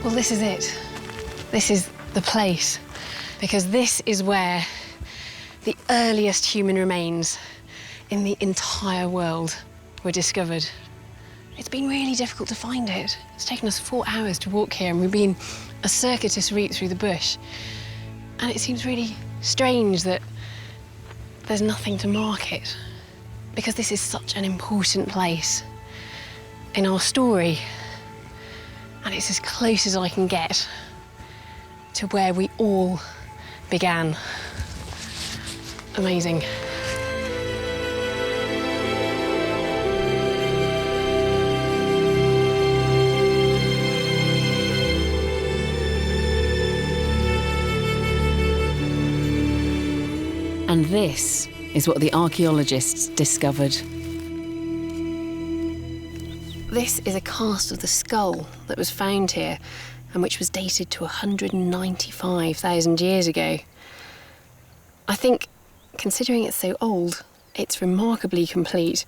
Well, this is it. This is the place, because this is where the earliest human remains in the entire world were discovered. It's been really difficult to find it. It's taken us 4 hours to walk here, and we've been a circuitous route through the bush. And it seems really strange that there's nothing to mark it, because this is such an important place in our story. And it's as close as I can get to where we all began. Amazing. And this is what the archaeologists discovered. This is a cast of the skull that was found here and which was dated to 195,000 years ago. I think, considering it's so old, it's remarkably complete.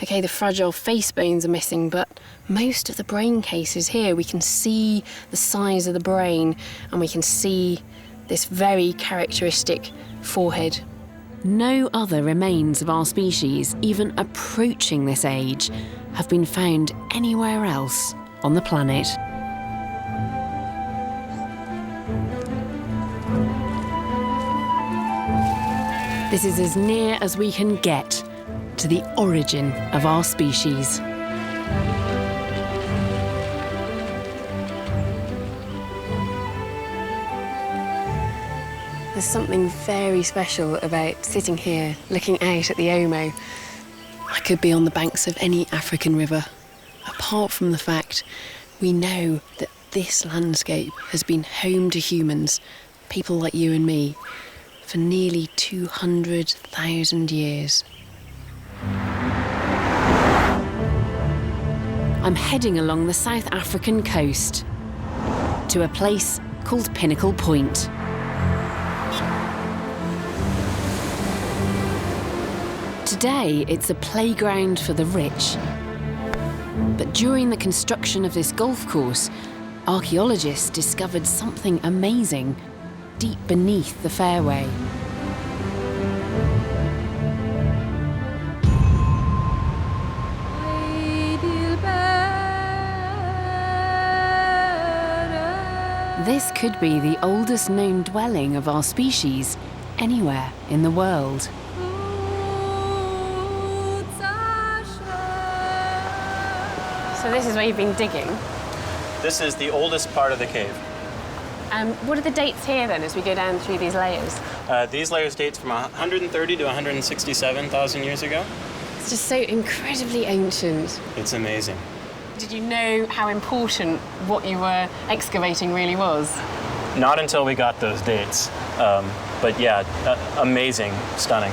OK, the fragile face bones are missing, but most of the brain case is here. We can see the size of the brain, and we can see this very characteristic forehead. No other remains of our species, even approaching this age, have been found anywhere else on the planet. This is as near as we can get to the origin of our species. There's something very special about sitting here, looking out at the Omo. I could be on the banks of any African river, apart from the fact we know that this landscape has been home to humans, people like you and me, for nearly 200,000 years. I'm heading along the South African coast to a place called Pinnacle Point. Today, it's a playground for the rich. But during the construction of this golf course, archaeologists discovered something amazing deep beneath the fairway. This could be the oldest known dwelling of our species anywhere in the world. So this is where you've been digging? This is the oldest part of the cave. What are the dates here then as we go down through these layers? These layers date from 130 to 167,000 years ago. It's just so incredibly ancient. It's amazing. Did you know how important what you were excavating really was? Not until we got those dates. But yeah, amazing, stunning.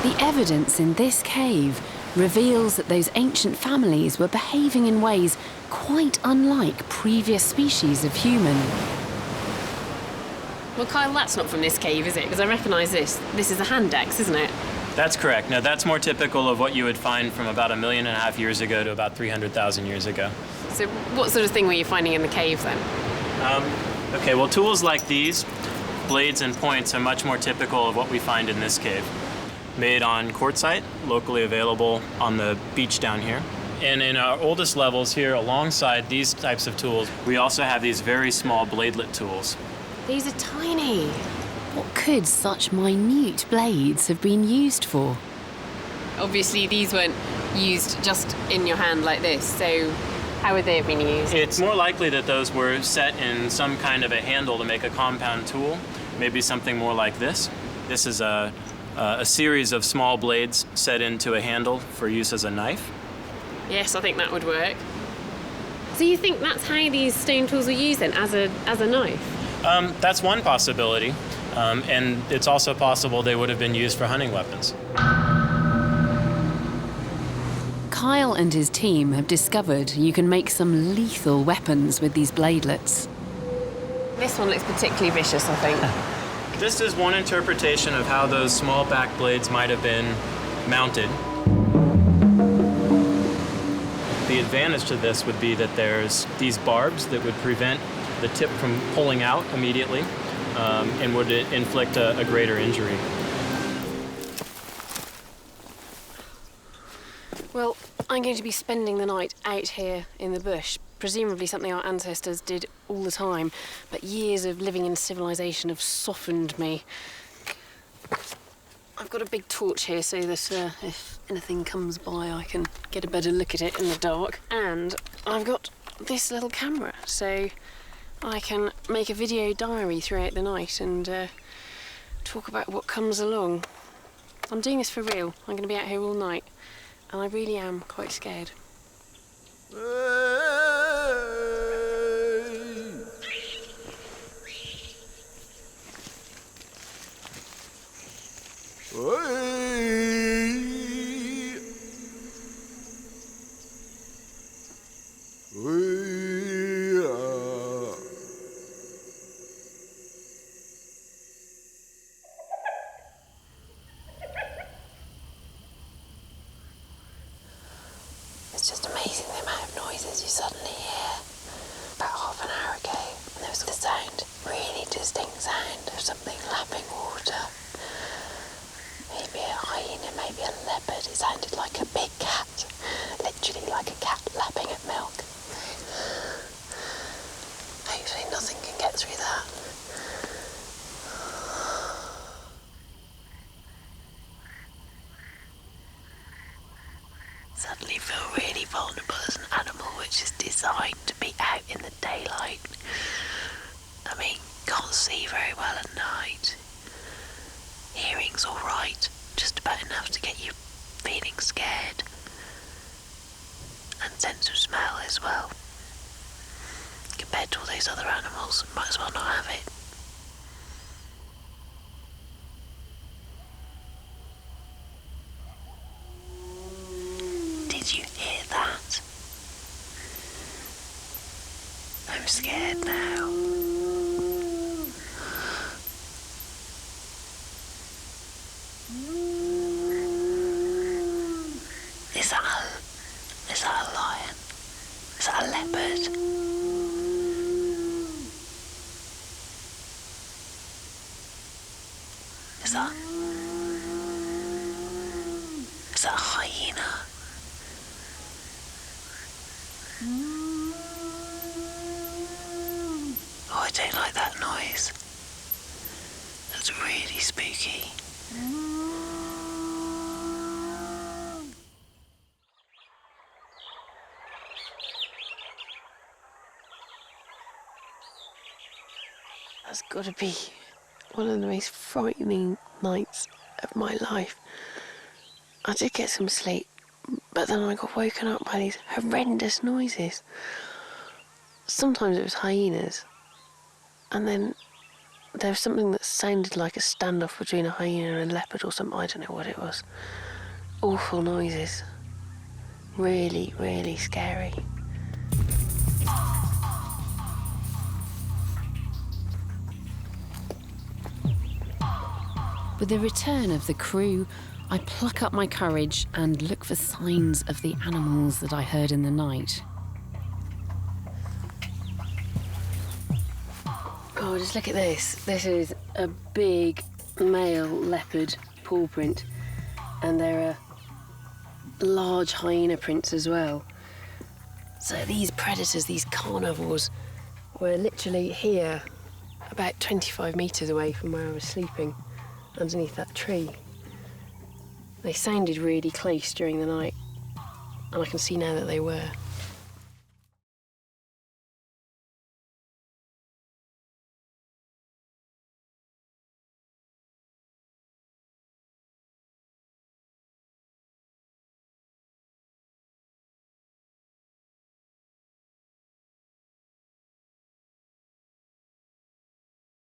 The evidence in this cave reveals that those ancient families were behaving in ways quite unlike previous species of human. Well, Kyle, that's not from this cave, is it? Because I recognise this. This is a hand axe, isn't it? That's correct. Now, that's more typical of what you would find from about 1.5 million years ago to about 300,000 years ago. So what sort of thing were you finding in the cave then? Okay, well, tools like these, blades and points, are much more typical of what we find in this cave. Made on quartzite, locally available on the beach down here. And in our oldest levels here, alongside these types of tools, we also have these very small bladelet tools. These are tiny. What could such minute blades have been used for? Obviously, these weren't used just in your hand like this, so how would they have been used? It's more likely that those were set in some kind of a handle to make a compound tool, maybe something more like this. This is a series of small blades set into a handle for use as a knife. Yes, I think that would work. So you think that's how these stone tools were used then, as a knife? That's one possibility, and it's also possible they would have been used for hunting weapons. Kyle and his team have discovered you can make some lethal weapons with these bladelets. This one looks particularly vicious, I think. This is one interpretation of how those small back blades might have been mounted. advantage to this would be that there's these barbs that would prevent the tip from pulling out immediately and would inflict a greater injury. Well, I'm going to be spending the night out here in the bush, presumably something our ancestors did all the time, but years of living in civilization have softened me. I've got a big torch here so that if anything comes by I can get a better look at it in the dark. And I've got this little camera so I can make a video diary throughout the night and talk about what comes along. I'm doing this for real. I'm going to be out here all night and I really am quite scared. It's just amazing the amount of noises you suddenly hear. About half an hour ago, there was the sound, really distinct sound of something lapping water. Maybe a hyena, maybe a leopard. It sounded like a big cat, literally like a cat lapping at milk. Hopefully nothing can get through that. Suddenly feel really vulnerable as an animal which is designed to be out in the daylight. I mean, can't see very well at night. Hearing's alright, just about enough to get you feeling scared. And sense of smell as well. Compared to all those other animals, might as well not have it. Did you hear that? I'm scared now. Is that a lion? Is that a leopard? Is that a hyena? Oh, I don't like that noise. That's really spooky. That's got to be one of the most frightening nights of my life. I did get some sleep, but then I got woken up by these horrendous noises. Sometimes it was hyenas, and then there was something that sounded like a standoff between a hyena and a leopard or something. I don't know what it was. Awful noises. Really, really scary. With the return of the crew, I pluck up my courage and look for signs of the animals that I heard in the night. Oh, just look at this. This is a big male leopard paw print, and there are large hyena prints as well. So these predators, these carnivores, were literally here, about 25 metres away from where I was sleeping, underneath that tree. They sounded really close during the night, and I can see now that they were.